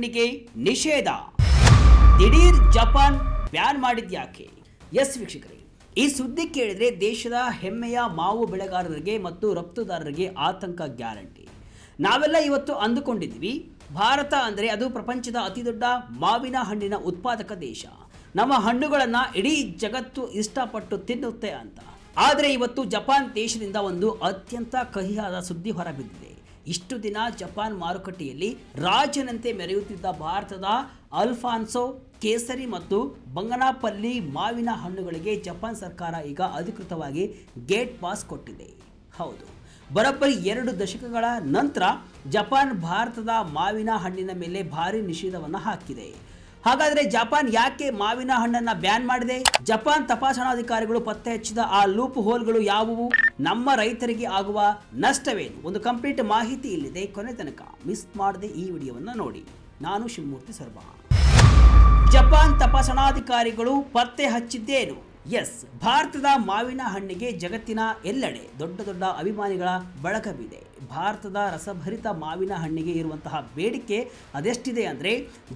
ಹಣ್ಣಿಗೆ ನಿಷೇಧ. ದಿಢೀರ್ ಜಪಾನ್ ಬ್ಯಾನ್ ಮಾಡಿದ್ಯಾಕೆ? ಎಸ್ ವೀಕ್ಷಕರೇ, ಈ ಸುದ್ದಿ ಕೇಳಿದರೆ ದೇಶದ ಹೆಮ್ಮೆಯ ಮಾವು ಬೆಳೆಗಾರರಿಗೆ ಮತ್ತು ರಫ್ತುದಾರರಿಗೆ ಆತಂಕ ಗ್ಯಾರಂಟಿ. ನಾವೆಲ್ಲ ಇವತ್ತು ಅಂದುಕೊಂಡಿದ್ವಿ ಭಾರತ ಅಂದರೆ ಅದು ಪ್ರಪಂಚದ ಅತಿದೊಡ್ಡ ಮಾವಿನ ಹಣ್ಣಿನ ಉತ್ಪಾದಕ ದೇಶ. ನಮ್ಮ ಹಣ್ಣುಗಳನ್ನು ಇಡೀ ಜಗತ್ತು ಇಷ್ಟಪಟ್ಟು ತಿನ್ನುತ್ತೆ ಅಂತ. ಆದರೆ ಇವತ್ತು ಜಪಾನ್ ದೇಶದಿಂದ ಒಂದು ಅತ್ಯಂತ ಕಹಿಯಾದ ಸುದ್ದಿ ಹೊರಬಿದ್ದಿದೆ. ಇಷ್ಟು ದಿನ ಜಪಾನ್ ಮಾರುಕಟ್ಟೆಯಲ್ಲಿ ರಾಜನಂತೆ ಮೆರೆಯುತ್ತಿದ್ದ ಭಾರತದ ಅಲ್ಫಾನ್ಸೋ, ಕೇಸರಿ ಮತ್ತು ಬಂಗನಾಪಲ್ಲಿ ಮಾವಿನ ಹಣ್ಣುಗಳಿಗೆ ಜಪಾನ್ ಸರ್ಕಾರ ಈಗ ಅಧಿಕೃತವಾಗಿ ಗೇಟ್ ಪಾಸ್ ಕೊಟ್ಟಿದೆ. ಹೌದು, ಬರೋಬ್ಬರಿ 2 ದಶಕಗಳ ನಂತರ ಜಪಾನ್ ಭಾರತದ ಮಾವಿನ ಹಣ್ಣಿನ ಮೇಲೆ ಭಾರಿ ನಿಷೇಧವನ್ನು ಹಾಕಿದೆ. ಹಾಗಾದರೆ ಜಪಾನ್ ಯಾಕೆ ಮಾವಿನ ಹಣ್ಣನ್ನು ಬ್ಯಾನ್ ಮಾಡಿದೆ? ಜಪಾನ್ ತಪಾಸಣಾಧಿಕಾರಿಗಳು ಪತ್ತೆ ಹಚ್ಚಿದ ಆ ಲೂಪ್ ಹೋಲ್ಗಳು ಯಾವುವು? ನಮ್ಮ ರೈತರಿಗೆ ಆಗುವ ನಷ್ಟವೇನು? ಒಂದು ಕಂಪ್ಲೀಟ್ ಮಾಹಿತಿ ಇಲ್ಲಿದೆ. ಕೊನೆ ತನಕ ಮಿಸ್ ಮಾಡದೆ ಈ ವಿಡಿಯೋವನ್ನು ನೋಡಿ. ನಾನು ಶಿವಮೂರ್ತಿ ಸರ್ಬಾ. ಜಪಾನ್ ತಪಾಸಣಾಧಿಕಾರಿಗಳು ಪತ್ತೆ ಹಚ್ಚಿದ್ದೇನು? ಎಸ್, ಭಾರತದ ಮಾವಿನ ಹಣ್ಣಿಗೆ ಜಗತ್ತಿನ ಎಲ್ಲೆಡೆ ದೊಡ್ಡ ದೊಡ್ಡ ಅಭಿಮಾನಿಗಳ ಬಳಗವಿದೆ. ಭಾರತದ ರಸಭರಿತ ಮಾವಿನ ಹಣ್ಣಿಗೆ ಇರುವಂತಹ ಬೇಡಿಕೆ ಅದೆಷ್ಟಿದೆ ಅಂದರೆ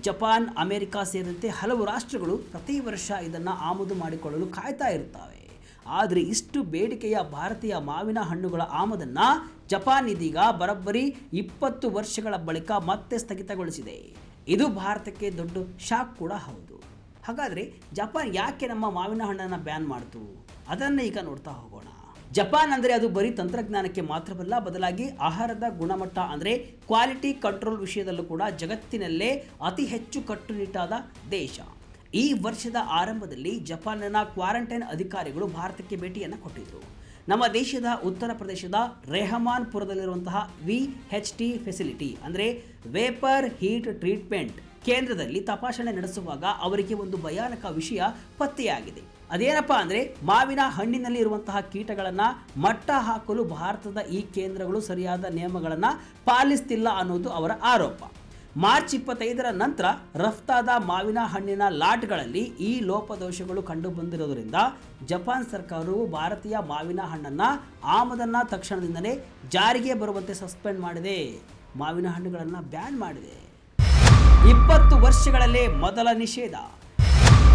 ಜಪಾನ್, ಅಮೆರಿಕ ಸೇರಿದಂತೆ ಹಲವು ರಾಷ್ಟ್ರಗಳು ಪ್ರತಿ ವರ್ಷ ಇದನ್ನು ಆಮದು ಮಾಡಿಕೊಳ್ಳಲು ಕಾಯ್ತಾ ಇರುತ್ತವೆ. ಆದರೆ ಇಷ್ಟು ಬೇಡಿಕೆಯ ಭಾರತೀಯ ಮಾವಿನ ಹಣ್ಣುಗಳ ಆಮದನ್ನು ಜಪಾನ್ ಇದೀಗ ಬರೋಬ್ಬರಿ 20 ವರ್ಷಗಳ ಬಳಿಕ ಮತ್ತೆ ಸ್ಥಗಿತಗೊಳಿಸಿದೆ. ಇದು ಭಾರತಕ್ಕೆ ದೊಡ್ಡ ಶಾಕ್ ಕೂಡ ಹೌದು. ಹಾಗಾದರೆ ಜಪಾನ್ ಯಾಕೆ ನಮ್ಮ ಮಾವಿನ ಹಣ್ಣನ್ನು ಬ್ಯಾನ್ ಮಾಡ್ತು? ಅದನ್ನು ಈಗ ನೋಡ್ತಾ ಹೋಗೋಣ. ಜಪಾನ್ ಅಂದರೆ ಅದು ಬರೀ ತಂತ್ರಜ್ಞಾನಕ್ಕೆ ಮಾತ್ರವಲ್ಲ, ಬದಲಾಗಿ ಆಹಾರದ ಗುಣಮಟ್ಟ ಅಂದರೆ ಕ್ವಾಲಿಟಿ ಕಂಟ್ರೋಲ್ ವಿಷಯದಲ್ಲೂ ಕೂಡ ಜಗತ್ತಿನಲ್ಲೇ ಅತಿ ಹೆಚ್ಚು ಕಟ್ಟುನಿಟ್ಟಾದ ದೇಶ. ಈ ವರ್ಷದ ಆರಂಭದಲ್ಲಿ ಜಪಾನಿನ ಕ್ವಾರಂಟೈನ್ ಅಧಿಕಾರಿಗಳು ಭಾರತಕ್ಕೆ ಭೇಟಿಯನ್ನು ಕೊಟ್ಟಿದ್ದರು. ನಮ್ಮ ದೇಶದ ಉತ್ತರ ಪ್ರದೇಶದ ರೆಹಮಾನ್ಪುರದಲ್ಲಿರುವಂತಹ VHT ಫೆಸಿಲಿಟಿ ಅಂದರೆ ವೇಪರ್ ಹೀಟ್ ಟ್ರೀಟ್ಮೆಂಟ್ ಕೇಂದ್ರದಲ್ಲಿ ತಪಾಸಣೆ ನಡೆಸುವಾಗ ಅವರಿಗೆ ಒಂದು ಭಯಾನಕ ವಿಷಯ ಪತ್ತೆಯಾಗಿದೆ. ಅದೇನಪ್ಪ ಅಂದರೆ ಮಾವಿನ ಹಣ್ಣಿನಲ್ಲಿ ಇರುವಂತಹ ಕೀಟಗಳನ್ನು ಮಟ್ಟ ಹಾಕಲು ಭಾರತದ ಈ ಕೇಂದ್ರಗಳು ಸರಿಯಾದ ನಿಯಮಗಳನ್ನು ಪಾಲಿಸ್ತಿಲ್ಲ ಅನ್ನೋದು ಅವರ ಆರೋಪ. ಮಾರ್ಚ್ 25ರ ನಂತರ ರಫ್ತಾದ ಮಾವಿನ ಹಣ್ಣಿನ ಲಾಟ್ಗಳಲ್ಲಿ ಈ ಲೋಪದೋಷಗಳು ಕಂಡು ಬಂದಿರೋದ್ರಿಂದ ಜಪಾನ್ ಸರ್ಕಾರವು ಭಾರತೀಯ ಮಾವಿನ ಹಣ್ಣನ್ನು ಆಮದನ್ನು ತಕ್ಷಣದಿಂದಲೇ ಜಾರಿಗೆ ಬರುವಂತೆ ಸಸ್ಪೆಂಡ್ ಮಾಡಿದೆ. ಮಾವಿನ ಹಣ್ಣುಗಳನ್ನು ಬ್ಯಾನ್ ಮಾಡಿದೆ. 20 ವರ್ಷಗಳಲ್ಲೇ ಮೊದಲ ನಿಷೇಧ.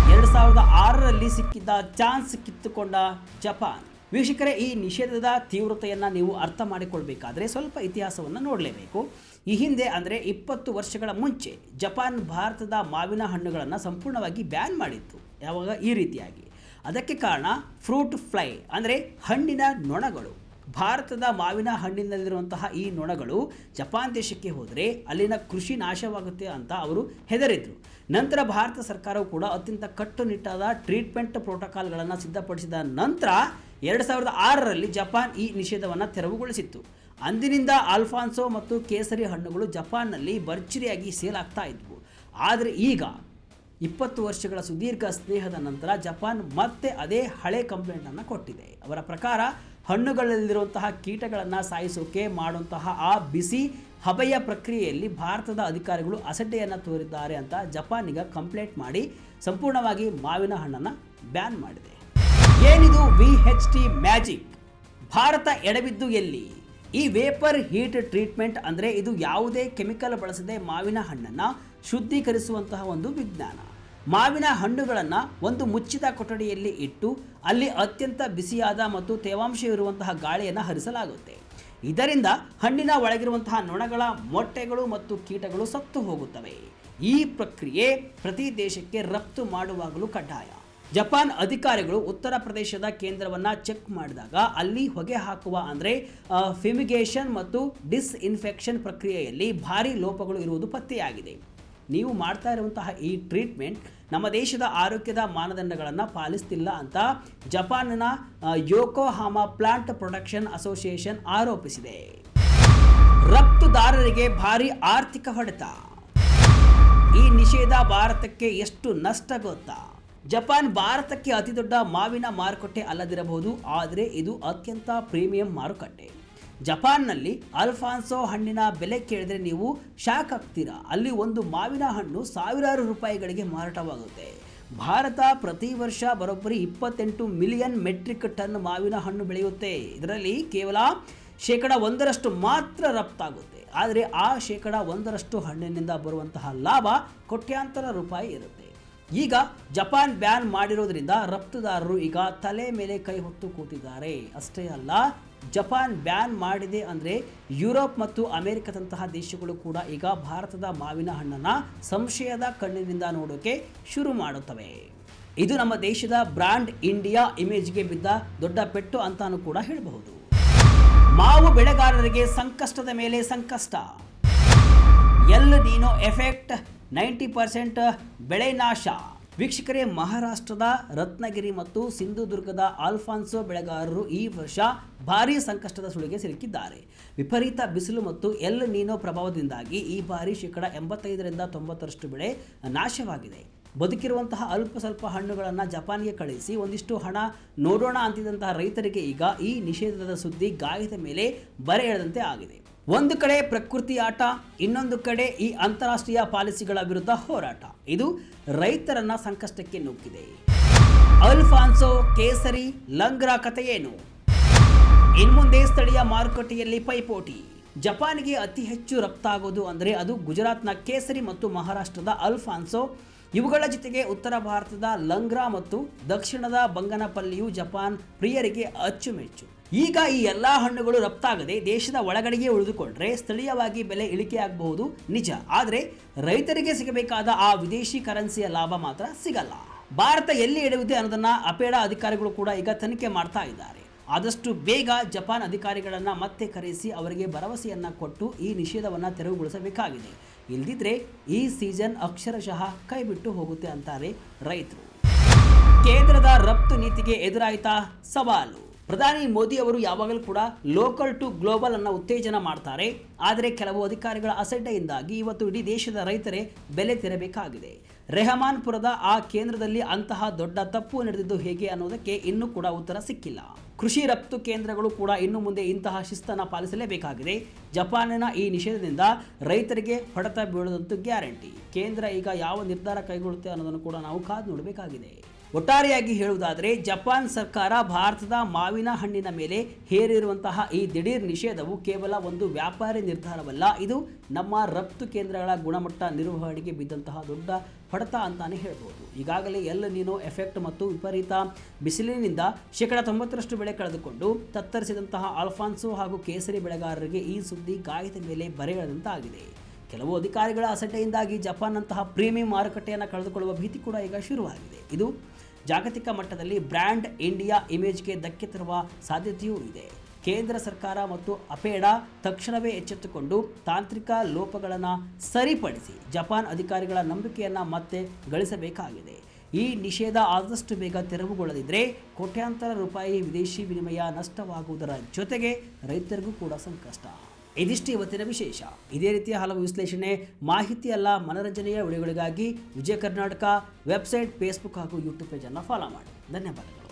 2006ರಲ್ಲಿ ಸಿಕ್ಕಿದ್ದ ಚಾನ್ಸ್ ಕಿತ್ತುಕೊಂಡ ಜಪಾನ್. ವೀಕ್ಷಕರೇ, ಈ ನಿಷೇಧದ ತೀವ್ರತೆಯನ್ನು ನೀವು ಅರ್ಥ ಮಾಡಿಕೊಳ್ಬೇಕಾದ್ರೆ ಸ್ವಲ್ಪ ಇತಿಹಾಸವನ್ನು ನೋಡಲೇಬೇಕು. ಈ ಹಿಂದೆ ಅಂದರೆ 20 ವರ್ಷಗಳ ಮುಂಚೆ ಜಪಾನ್ ಭಾರತದ ಮಾವಿನ ಹಣ್ಣುಗಳನ್ನು ಸಂಪೂರ್ಣವಾಗಿ ಬ್ಯಾನ್ ಮಾಡಿತ್ತು. ಯಾವಾಗ? ಈ ರೀತಿಯಾಗಿ. ಅದಕ್ಕೆ ಕಾರಣ ಫ್ರೂಟ್ ಫ್ಲೈ ಅಂದರೆ ಹಣ್ಣಿನ ನೊಣಗಳು. ಭಾರತದ ಮಾವಿನ ಹಣ್ಣಿನಲ್ಲಿರುವಂತಹ ಈ ನೊಣಗಳು ಜಪಾನ್ ದೇಶಕ್ಕೆ ಹೋದರೆ ಅಲ್ಲಿನ ಕೃಷಿ ನಾಶವಾಗುತ್ತೆ ಅಂತ ಅವರು ಹೆದರಿದ್ರು. ನಂತರ ಭಾರತ ಸರ್ಕಾರವು ಕೂಡ ಅತ್ಯಂತ ಕಟ್ಟುನಿಟ್ಟಾದ ಟ್ರೀಟ್ಮೆಂಟ್ ಪ್ರೋಟೋಕಾಲ್ಗಳನ್ನು ಸಿದ್ಧಪಡಿಸಿದ ನಂತರ 2006ರಲ್ಲಿ ಜಪಾನ್ ಈ ನಿಷೇಧವನ್ನು ತೆರವುಗೊಳಿಸಿತ್ತು. ಅಂದಿನಿಂದ ಆಲ್ಫಾನ್ಸೋ ಮತ್ತು ಕೇಸರಿ ಹಣ್ಣುಗಳು ಜಪಾನ್ನಲ್ಲಿ ಭರ್ಜರಿಯಾಗಿ ಸೇಲ್ ಆಗ್ತಾ ಇದ್ವು. ಆದರೆ ಈಗ 20 ವರ್ಷಗಳ ಸುದೀರ್ಘ ಸ್ನೇಹದ ನಂತರ ಜಪಾನ್ ಮತ್ತೆ ಅದೇ ಹಳೆ ಕಂಪ್ಲೇಂಟನ್ನು ಕೊಟ್ಟಿದೆ. ಅವರ ಪ್ರಕಾರ ಹಣ್ಣುಗಳಲ್ಲಿರುವಂತಹ ಕೀಟಗಳನ್ನು ಸಾಯಿಸೋಕೆ ಮಾಡುವಂತಹ ಆ ಬಿಸಿ ಹಬೆಯ ಪ್ರಕ್ರಿಯೆಯಲ್ಲಿ ಭಾರತದ ಅಧಿಕಾರಿಗಳು ಅಸಡ್ಡೆಯನ್ನು ತೋರಿದ್ದಾರೆ ಅಂತ ಜಪಾನಿಗೆ ಕಂಪ್ಲೇಂಟ್ ಮಾಡಿ ಸಂಪೂರ್ಣವಾಗಿ ಮಾವಿನ ಹಣ್ಣನ್ನು ಬ್ಯಾನ್ ಮಾಡಿದೆ. ಏನಿದು VHT ಮ್ಯಾಜಿಕ್? ಭಾರತ ಎಡವಿದ್ದು ಎಲ್ಲಿ? ಈ ವೇಪರ್ ಹೀಟ್ ಟ್ರೀಟ್ಮೆಂಟ್ ಅಂದರೆ ಇದು ಯಾವುದೇ ಕೆಮಿಕಲ್ ಬಳಸದೆ ಮಾವಿನ ಹಣ್ಣನ್ನು ಶುದ್ಧೀಕರಿಸುವಂತಹ ಒಂದು ವಿಜ್ಞಾನ. ಮಾವಿನ ಹಣ್ಣುಗಳನ್ನು ಒಂದು ಮುಚ್ಚಿದ ಕೊಠಡಿಯಲ್ಲಿ ಇಟ್ಟು ಅಲ್ಲಿ ಅತ್ಯಂತ ಬಿಸಿಯಾದ ಮತ್ತು ತೇವಾಂಶ ಇರುವಂತಹ ಗಾಳಿಯನ್ನು ಹರಿಸಲಾಗುತ್ತೆ. ಇದರಿಂದ ಹಣ್ಣಿನ ಒಳಗಿರುವಂತಹ ನೊಣಗಳ ಮೊಟ್ಟೆಗಳು ಮತ್ತು ಕೀಟಗಳು ಸತ್ತು ಹೋಗುತ್ತವೆ. ಈ ಪ್ರಕ್ರಿಯೆ ಪ್ರತಿ ದೇಶಕ್ಕೆ ರಫ್ತು ಮಾಡುವಾಗಲೂ ಕಡ್ಡಾಯ. ಜಪಾನ್ ಅಧಿಕಾರಿಗಳು ಉತ್ತರ ಪ್ರದೇಶದ ಕೇಂದ್ರವನ್ನು ಚೆಕ್ ಮಾಡಿದಾಗ ಅಲ್ಲಿ ಹೊಗೆ ಹಾಕುವ ಅಂದರೆ ಫಿಮಿಗೇಷನ್ ಮತ್ತು ಡಿಸ್ಇನ್ಫೆಕ್ಷನ್ ಪ್ರಕ್ರಿಯೆಯಲ್ಲಿ ಭಾರಿ ಲೋಪಗಳು ಇರುವುದು ಪತ್ತೆಯಾಗಿದೆ. ನೀವು ಮಾಡ್ತಾ ಇರುವಂತಹ ಈ ಟ್ರೀಟ್ಮೆಂಟ್ ನಮ್ಮ ದೇಶದ ಆರೋಗ್ಯದ ಮಾನದಂಡಗಳನ್ನು ಪಾಲಿಸ್ತಿಲ್ಲ ಅಂತ ಜಪಾನ್ನ ಯೋಕೋಹಾಮಾ ಪ್ಲಾಂಟ್ ಪ್ರೊಡಕ್ಷನ್ ಅಸೋಸಿಯೇಷನ್ ಆರೋಪಿಸಿದೆ. ರಫ್ತುದಾರರಿಗೆ ಭಾರಿ ಆರ್ಥಿಕ ಹೊಡೆತ. ಈ ನಿಷೇಧ ಭಾರತಕ್ಕೆ ಎಷ್ಟು ನಷ್ಟ ಗೊತ್ತಾ? ಜಪಾನ್ ಭಾರತಕ್ಕೆ ಅತಿದೊಡ್ಡ ಮಾವಿನ ಮಾರುಕಟ್ಟೆ ಅಲ್ಲದಿರಬಹುದು, ಆದರೆ ಇದು ಅತ್ಯಂತ ಪ್ರೀಮಿಯಂ ಮಾರುಕಟ್ಟೆ. ಜಪಾನ್ನಲ್ಲಿ ಅಲ್ಫಾನ್ಸೋ ಹಣ್ಣಿನ ಬೆಲೆ ಕೇಳಿದರೆ ನೀವು ಶಾಕ್ ಆಗ್ತೀರಾ. ಅಲ್ಲಿ ಒಂದು ಮಾವಿನ ಹಣ್ಣು ಸಾವಿರಾರು ರೂಪಾಯಿಗಳಿಗೆ ಮಾರಾಟವಾಗುತ್ತೆ. ಭಾರತ ಪ್ರತಿ ವರ್ಷ ಬರೋಬ್ಬರಿ 28 ಮಿಲಿಯನ್ ಮೆಟ್ರಿಕ್ ಟನ್ ಮಾವಿನ ಹಣ್ಣು ಬೆಳೆಯುತ್ತೆ. ಇದರಲ್ಲಿ ಕೇವಲ 1% ಮಾತ್ರ ರಫ್ತಾಗುತ್ತೆ. ಆದರೆ ಆ ಶೇಕಡ 1% ಹಣ್ಣಿನಿಂದ ಬರುವಂತಹ ಲಾಭ ಕೋಟ್ಯಾಂತರ ರೂಪಾಯಿ ಇರುತ್ತೆ. ಈಗ ಜಪಾನ್ ಬ್ಯಾನ್ ಮಾಡಿರೋದ್ರಿಂದ ರಫ್ತುದಾರರು ಈಗ ತಲೆ ಮೇಲೆ ಕೈ ಹೊತ್ತು ಕೂತಿದ್ದಾರೆ. ಅಷ್ಟೇ ಅಲ್ಲ, ಜಪಾನ್ ಬ್ಯಾನ್ ಮಾಡಿದೆ ಅಂದರೆ ಯುರೋಪ್ ಮತ್ತು ಅಮೆರಿಕದಂತಹ ದೇಶಗಳು ಕೂಡ ಈಗ ಭಾರತದ ಮಾವಿನ ಹಣ್ಣನ್ನು ಸಂಶಯದ ಕಣ್ಣಿನಿಂದ ನೋಡೋಕೆ ಶುರು ಮಾಡುತ್ತವೆ. ಇದು ನಮ್ಮ ದೇಶದ ಬ್ರ್ಯಾಂಡ್ ಇಂಡಿಯಾ ಇಮೇಜ್ಗೆ ಬಿದ್ದ ದೊಡ್ಡ ಪೆಟ್ಟು ಅಂತಾನೂ ಕೂಡ ಹೇಳಬಹುದು. ಮಾವು ಬೆಳೆಗಾರರಿಗೆ ಸಂಕಷ್ಟದ ಮೇಲೆ ಸಂಕಷ್ಟ. ಎಲ್ ನೀನೋ ಎಫೆಕ್ಟ್ 90% ಬೆಳೆ ನಾಶ. ವೀಕ್ಷಕರೇ, ಮಹಾರಾಷ್ಟ್ರದ ರತ್ನಗಿರಿ ಮತ್ತು ಸಿಂಧುದುರ್ಗದ ಆಲ್ಫಾನ್ಸೋ ಬೆಳೆಗಾರರು ಈ ವರ್ಷ ಭಾರೀ ಸಂಕಷ್ಟದ ಸುಳಿಗೆ ಸಿಲುಕಿದ್ದಾರೆ. ವಿಪರೀತ ಬಿಸಿಲು ಮತ್ತು ಎಲ್ ನೀನೋ ಪ್ರಭಾವದಿಂದಾಗಿ ಈ ಬಾರಿ ಶೇಕಡ 85ರಿಂದ 90% ಬೆಳೆ ನಾಶವಾಗಿದೆ. ಬದುಕಿರುವಂತಹ ಅಲ್ಪ ಸ್ವಲ್ಪ ಹಣ್ಣುಗಳನ್ನು ಜಪಾನ್ಗೆ ಕಳಿಸಿ ಒಂದಿಷ್ಟು ಹಣ ನೋಡೋಣ ಅಂತಿದ್ದಂತಹ ರೈತರಿಗೆ ಈಗ ಈ ನಿಷೇಧದ ಸುದ್ದಿ ಗಾಯದ ಮೇಲೆ ಬರೆ ಎಳೆದಂತೆ ಆಗಿದೆ. ಒಂದು ಕಡೆ ಪ್ರಕೃತಿ ಆಟ, ಇನ್ನೊಂದು ಕಡೆ ಈ ಅಂತಾರಾಷ್ಟ್ರೀಯ ಪಾಲಿಸಿಗಳ ವಿರುದ್ಧ ಹೋರಾಟ. ಇದು ರೈತರನ್ನ ಸಂಕಷ್ಟಕ್ಕೆ ನೂಕಿದೆ. ಅಲ್ಫಾನ್ಸೋ, ಕೇಸರಿ, ಲಂಗ್ರಾ ಕಥೆ ಏನು? ಇನ್ಮುಂದೆ ಸ್ಥಳೀಯ ಮಾರುಕಟ್ಟೆಯಲ್ಲಿ ಪೈಪೋಟಿ. ಜಪಾನ್ಗೆ ಅತಿ ಹೆಚ್ಚು ರಫ್ತಾಗೋದು ಅಂದರೆ ಅದು ಗುಜರಾತ್ನ ಕೇಸರಿ ಮತ್ತು ಮಹಾರಾಷ್ಟ್ರದ ಅಲ್ಫಾನ್ಸೋ. ಇವುಗಳ ಜೊತೆಗೆ ಉತ್ತರ ಭಾರತದ ಲಂಗ್ರಾ ಮತ್ತು ದಕ್ಷಿಣದ ಬಂಗನಪಲ್ಲಿಯು ಜಪಾನ್ ಪ್ರಿಯರಿಗೆ ಅಚ್ಚುಮೆಚ್ಚು. ಈಗ ಈ ಎಲ್ಲ ಹಣ್ಣುಗಳು ರಫ್ತಾಗದೆ ದೇಶದ ಒಳಗಡೆಗೆ ಉಳಿದುಕೊಂಡ್ರೆ ಸ್ಥಳೀಯವಾಗಿ ಬೆಲೆ ಇಳಿಕೆಯಾಗಬಹುದು ನಿಜ, ಆದರೆ ರೈತರಿಗೆ ಸಿಗಬೇಕಾದ ಆ ವಿದೇಶಿ ಕರೆನ್ಸಿಯ ಲಾಭ ಮಾತ್ರ ಸಿಗಲ್ಲ. ಭಾರತ ಎಲ್ಲಿ ಇಡುವುದೇ ಅನ್ನೋದನ್ನ ಅಪೇಡಾ ಅಧಿಕಾರಿಗಳು ಕೂಡ ಈಗ ತನಿಖೆ ಮಾಡ್ತಾ ಇದ್ದಾರೆ. ಆದಷ್ಟು ಬೇಗ ಜಪಾನ್ ಅಧಿಕಾರಿಗಳನ್ನು ಮತ್ತೆ ಕರೆಸಿ ಅವರಿಗೆ ಭರವಸೆಯನ್ನ ಕೊಟ್ಟು ಈ ನಿಷೇಧವನ್ನು ತೆರವುಗೊಳಿಸಬೇಕಾಗಿದೆ. ಇಲ್ದಿದ್ರೆ ಈ ಸೀಸನ್ ಅಕ್ಷರಶಃ ಕೈಬಿಟ್ಟು ಹೋಗುತ್ತೆ ಅಂತಾರೆ ರೈತರು. ಕೇಂದ್ರದ ರಫ್ತು ನೀತಿಗೆ ಎದುರಾಯ್ತಾ ಸವಾಲು. ಪ್ರಧಾನಿ ಮೋದಿ ಅವರು ಯಾವಾಗಲೂ ಕೂಡ ಲೋಕಲ್ ಟು ಗ್ಲೋಬಲ್ ಅನ್ನು ಉತ್ತೇಜನ ಮಾಡ್ತಾರೆ. ಆದರೆ ಕೆಲವು ಅಧಿಕಾರಿಗಳ ಅಸಡ್ಡೆಯಿಂದಾಗಿ ಇವತ್ತು ಇಡೀ ದೇಶದ ರೈತರೇ ಬೆಲೆ ತೆರಬೇಕಾಗಿದೆ. ರೆಹಮಾನ್ಪುರದ ಆ ಕೇಂದ್ರದಲ್ಲಿ ಅಂತಹ ದೊಡ್ಡ ತಪ್ಪು ನಡೆದಿದ್ದು ಹೇಗೆ ಅನ್ನೋದಕ್ಕೆ ಇನ್ನೂ ಕೂಡ ಉತ್ತರ ಸಿಕ್ಕಿಲ್ಲ. ಕೃಷಿ ರಫ್ತು ಕೇಂದ್ರಗಳು ಕೂಡ ಇನ್ನು ಮುಂದೆ ಇಂತಹ ಶಿಸ್ತನ್ನು ಪಾಲಿಸಲೇಬೇಕಾಗಿದೆ. ಜಪಾನಿನ ಈ ನಿಷೇಧದಿಂದ ರೈತರಿಗೆ ಹೊಡೆತ ಬೀಳೋದಂತೂ ಗ್ಯಾರಂಟಿ. ಕೇಂದ್ರ ಈಗ ಯಾವ ನಿರ್ಧಾರ ಕೈಗೊಳ್ಳುತ್ತೆ ಅನ್ನೋದನ್ನು ಕೂಡ ನಾವು ಕಾದು ನೋಡಬೇಕಾಗಿದೆ. ಒಟ್ಟಾರೆಯಾಗಿ ಹೇಳುವುದಾದರೆ ಜಪಾನ್ ಸರ್ಕಾರ ಭಾರತದ ಮಾವಿನ ಹಣ್ಣಿನ ಮೇಲೆ ಹೇರಿರುವಂತಹ ಈ ದಿಢೀರ್ ನಿಷೇಧವು ಕೇವಲ ಒಂದು ವ್ಯಾಪಾರಿ ನಿರ್ಧಾರವಲ್ಲ, ಇದು ನಮ್ಮ ರಫ್ತು ಕೇಂದ್ರಗಳ ಗುಣಮಟ್ಟ ನಿರ್ವಹಣೆಗೆ ಬಿದ್ದಂತಹ ದೊಡ್ಡ ಹೊಡೆತ ಅಂತಾನೆ ಹೇಳ್ಬೋದು. ಈಗಾಗಲೇ ಎಲ್ ನೀನೋ ಎಫೆಕ್ಟ್ ಮತ್ತು ವಿಪರೀತ ಬಿಸಿಲಿನಿಂದ ಶೇಕಡ 90ರಷ್ಟು ಬೆಳೆ ಕಳೆದುಕೊಂಡು ತತ್ತರಿಸಿದಂತಹ ಆಲ್ಫಾನ್ಸೋ ಹಾಗೂ ಕೇಸರಿ ಬೆಳೆಗಾರರಿಗೆ ಈ ಸುದ್ದಿ ಗಾಯದ ಮೇಲೆ ಬರೆ ಎಳೆದಂತಾಗಿದೆ. ಕೆಲವು ಅಧಿಕಾರಿಗಳ ಅಸಡ್ಡೆಯಿಂದಾಗಿ ಜಪಾನ್ನಂತಹ ಪ್ರೀಮಿಯಂ ಮಾರುಕಟ್ಟೆಯನ್ನು ಕಳೆದುಕೊಳ್ಳುವ ಭೀತಿ ಕೂಡ ಈಗ ಶುರುವಾಗಿದೆ. ಇದು ಜಾಗತಿಕ ಮಟ್ಟದಲ್ಲಿ ಬ್ರ್ಯಾಂಡ್ ಇಂಡಿಯಾ ಇಮೇಜ್ಗೆ ಧಕ್ಕೆ ತರುವ ಸಾಧ್ಯತೆಯೂ ಇದೆ. ಕೇಂದ್ರ ಸರ್ಕಾರ ಮತ್ತು ಅಪೇಡಾ ತಕ್ಷಣವೇ ಎಚ್ಚೆತ್ತುಕೊಂಡು ತಾಂತ್ರಿಕ ಲೋಪಗಳನ್ನು ಸರಿಪಡಿಸಿ ಜಪಾನ್ ಅಧಿಕಾರಿಗಳ ನಂಬಿಕೆಯನ್ನು ಮತ್ತೆ ಗಳಿಸಬೇಕಾಗಿದೆ. ಈ ನಿಷೇಧ ಆದಷ್ಟು ಬೇಗ ತೆರವುಗೊಳ್ಳದಿದ್ದರೆ ಕೋಟ್ಯಾಂತರ ರೂಪಾಯಿ ವಿದೇಶಿ ವಿನಿಮಯ ನಷ್ಟವಾಗುವುದರ ಜೊತೆಗೆ ರೈತರಿಗೂ ಕೂಡ ಸಂಕಷ್ಟ. ಇದಿಷ್ಟು ಇವತ್ತಿನ ವಿಶೇಷ. ಇದೇ ರೀತಿಯ ಹಲವು ವಿಶ್ಲೇಷಣೆ, ಮಾಹಿತಿ ಅಲ್ಲ ಮನರಂಜನೆಯ ವಿಡಿಯೋಗಳಿಗಾಗಿ ವಿಜಯ ಕರ್ನಾಟಕ ವೆಬ್ಸೈಟ್, ಫೇಸ್ಬುಕ್ ಹಾಗೂ ಯೂಟ್ಯೂಬ್ ಪೇಜನ್ನು ಫಾಲೋ ಮಾಡಿ. ಧನ್ಯವಾದಗಳು.